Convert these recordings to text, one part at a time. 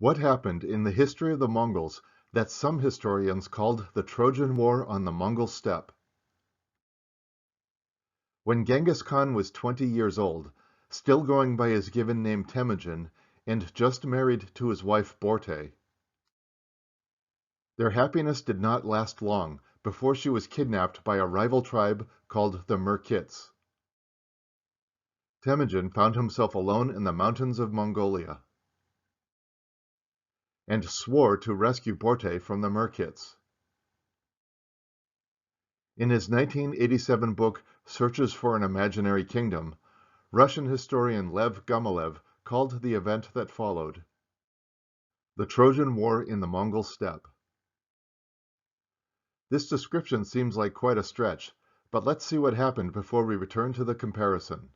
What happened in the history of the Mongols that some historians called the Trojan War on the Mongol steppe? When Genghis Khan was 20 years old, still going by his given name Temujin, and just married to his wife Borte, their happiness did not last long before she was kidnapped by a rival tribe called the Merkits. Temujin found himself alone in the mountains of Mongolia and swore to rescue Borte from the Merkits. In his 1987 book Searches for an Imaginary Kingdom, Russian historian Lev Gumilev called the event that followed the Trojan War in the Mongol steppe. This description seems like quite a stretch, but let's see what happened before we return to the comparison.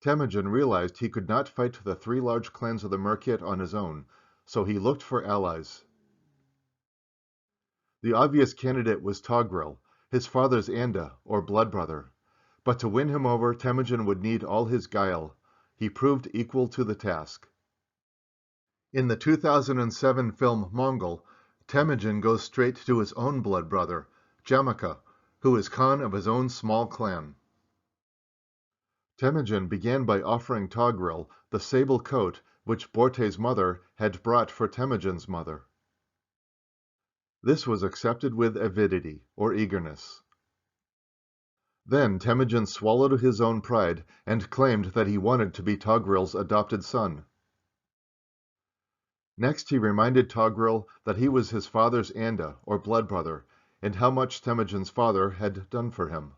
Temujin realized he could not fight the three large clans of the Merkit on his own, so he looked for allies. The obvious candidate was Togrul, his father's Anda, or blood brother, but to win him over, Temujin would need all his guile. He proved equal to the task. In the 2007 film Mongol, Temujin goes straight to his own blood brother, Jamaka, who is Khan of his own small clan. Temujin began by offering Togrul the sable coat which Borte's mother had brought for Temujin's mother. This was accepted with avidity, or eagerness. Then Temujin swallowed his own pride and claimed that he wanted to be Togrul's adopted son. Next he reminded Togrul that he was his father's Anda, or blood brother, and how much Temujin's father had done for him.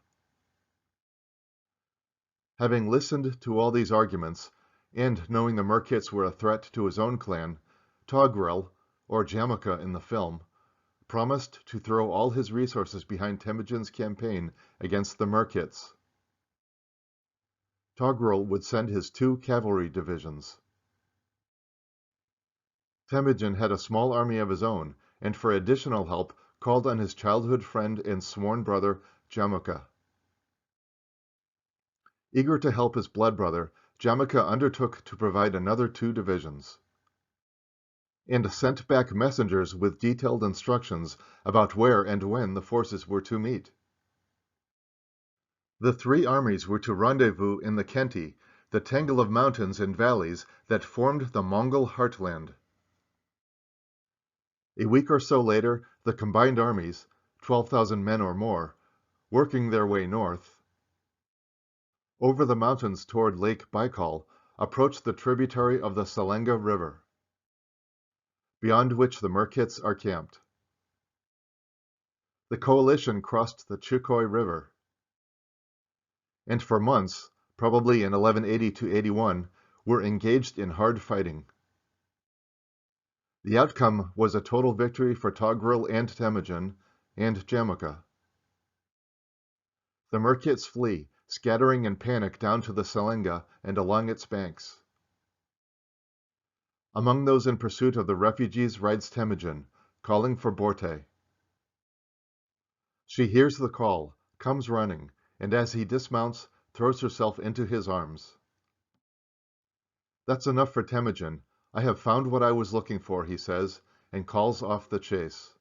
Having listened to all these arguments, and knowing the Merkits were a threat to his own clan, Togrul, or Jamaka in the film, promised to throw all his resources behind Temujin's campaign against the Merkits. Togrul would send his 2 cavalry divisions. Temujin had a small army of his own, and for additional help called on his childhood friend and sworn brother Jamaka. Eager to help his blood brother, Jamaka undertook to provide another 2 divisions, and sent back messengers with detailed instructions about where and when the forces were to meet. The 3 armies were to rendezvous in the Khenti, the tangle of mountains and valleys that formed the Mongol heartland. A week or so later, the combined armies, 12,000 men or more, working their way north, over the mountains toward Lake Baikal, approached the tributary of the Selenga River, beyond which the Merkits are camped. The coalition crossed the Chukoi River, and for months, probably in 1180 to 81, were engaged in hard fighting. The outcome was a total victory for Togrul and Temujin, and Jamaka. The Merkits flee, scattering in panic down to the Selenga and along its banks. Among those in pursuit of the refugees rides Temujin, calling for Borte. She hears the call, comes running, and as he dismounts, throws herself into his arms. "That's enough for Temujin. I have found what I was looking for," he says, and calls off the chase.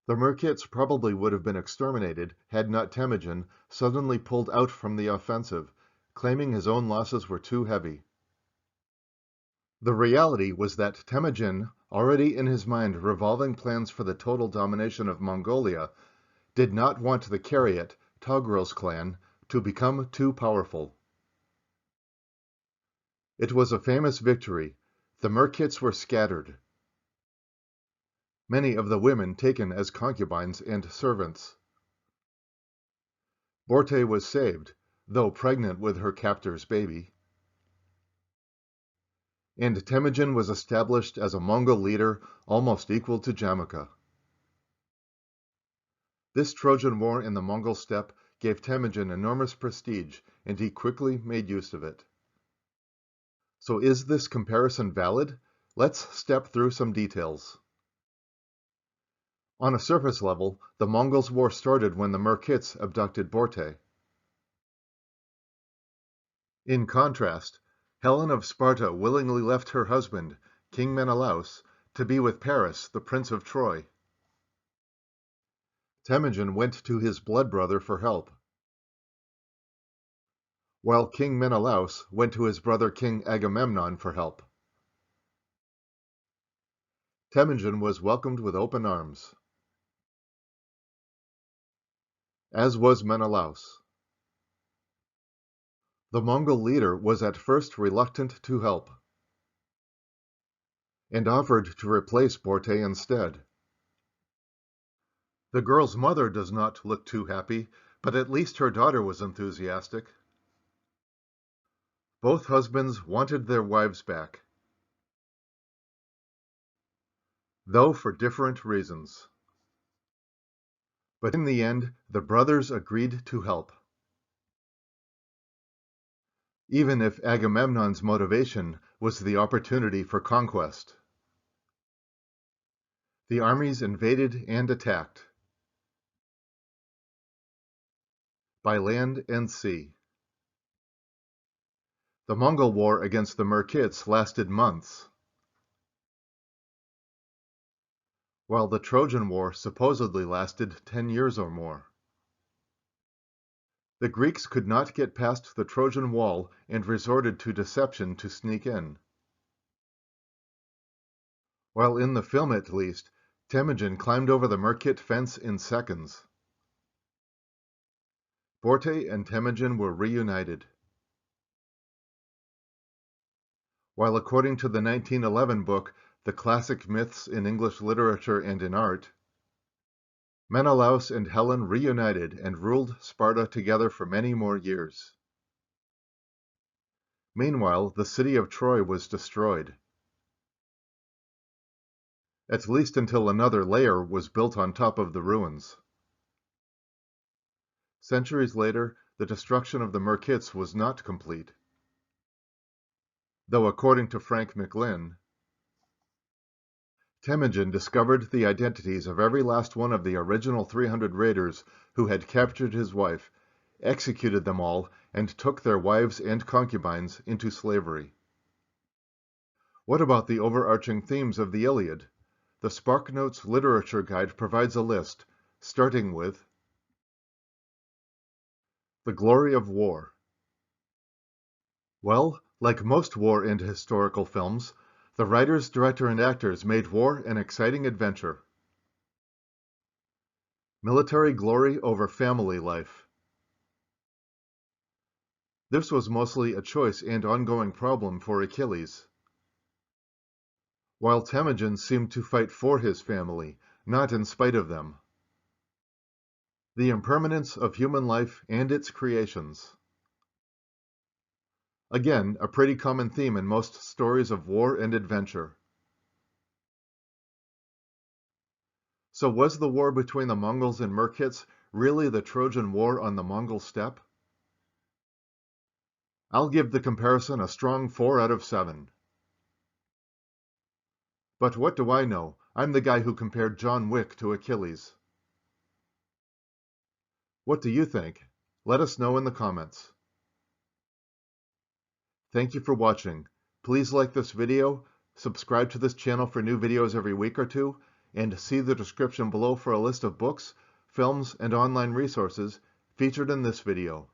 The Merkits probably would have been exterminated had not Temujin suddenly pulled out from the offensive, claiming his own losses were too heavy. The reality was that Temujin, already in his mind revolving plans for the total domination of Mongolia, did not want the Kariat, Togrul's clan, to become too powerful. It was a famous victory. The Merkits were scattered, many of the women taken as concubines and servants. Borte was saved, though pregnant with her captor's baby. And Temujin was established as a Mongol leader almost equal to Jamaka. This Trojan War in the Mongol steppe gave Temujin enormous prestige, and he quickly made use of it. So is this comparison valid? Let's step through some details. On a surface level, the Mongols' war started when the Merkits abducted Borte. In contrast, Helen of Sparta willingly left her husband, King Menelaus, to be with Paris, the Prince of Troy. Temujin went to his blood brother for help, while King Menelaus went to his brother King Agamemnon for help. Temujin was welcomed with open arms, as was Menelaus. The Mongol leader was at first reluctant to help, and offered to replace Borte instead. The girl's mother does not look too happy, but at least her daughter was enthusiastic. Both husbands wanted their wives back, though for different reasons. But in the end, the brothers agreed to help. Even if Agamemnon's motivation was the opportunity for conquest. The armies invaded and attacked, by land and sea. The Mongol war against the Merkits lasted months, while the Trojan War supposedly lasted 10 years or more. The Greeks could not get past the Trojan Wall and resorted to deception to sneak in. While in the film at least, Temujin climbed over the Merkit fence in seconds. Borte and Temujin were reunited. While according to the 1911 book, The Classic Myths in English Literature and in Art, Menelaus and Helen reunited and ruled Sparta together for many more years. Meanwhile, the city of Troy was destroyed, at least until another layer was built on top of the ruins. Centuries later, the destruction of the Merkits was not complete, though according to Frank McLynn, Temujin discovered the identities of every last one of the original 300 raiders who had captured his wife, executed them all, and took their wives and concubines into slavery. What about the overarching themes of the Iliad? The SparkNotes literature guide provides a list, starting with the glory of war. Well, like most war and historical films, the writers, director, and actors made war an exciting adventure. Military glory over family life. This was mostly a choice and ongoing problem for Achilles, while Temujin seemed to fight for his family, not in spite of them. The impermanence of human life and its creations. Again, a pretty common theme in most stories of war and adventure. So was the war between the Mongols and Merkits really the Trojan War on the Mongol steppe? I'll give the comparison a strong 4 out of 7. But what do I know? I'm the guy who compared John Wick to Achilles. What do you think? Let us know in the comments. Thank you for watching. Please like this video, subscribe to this channel for new videos every week or two, and see the description below for a list of books, films, and online resources featured in this video.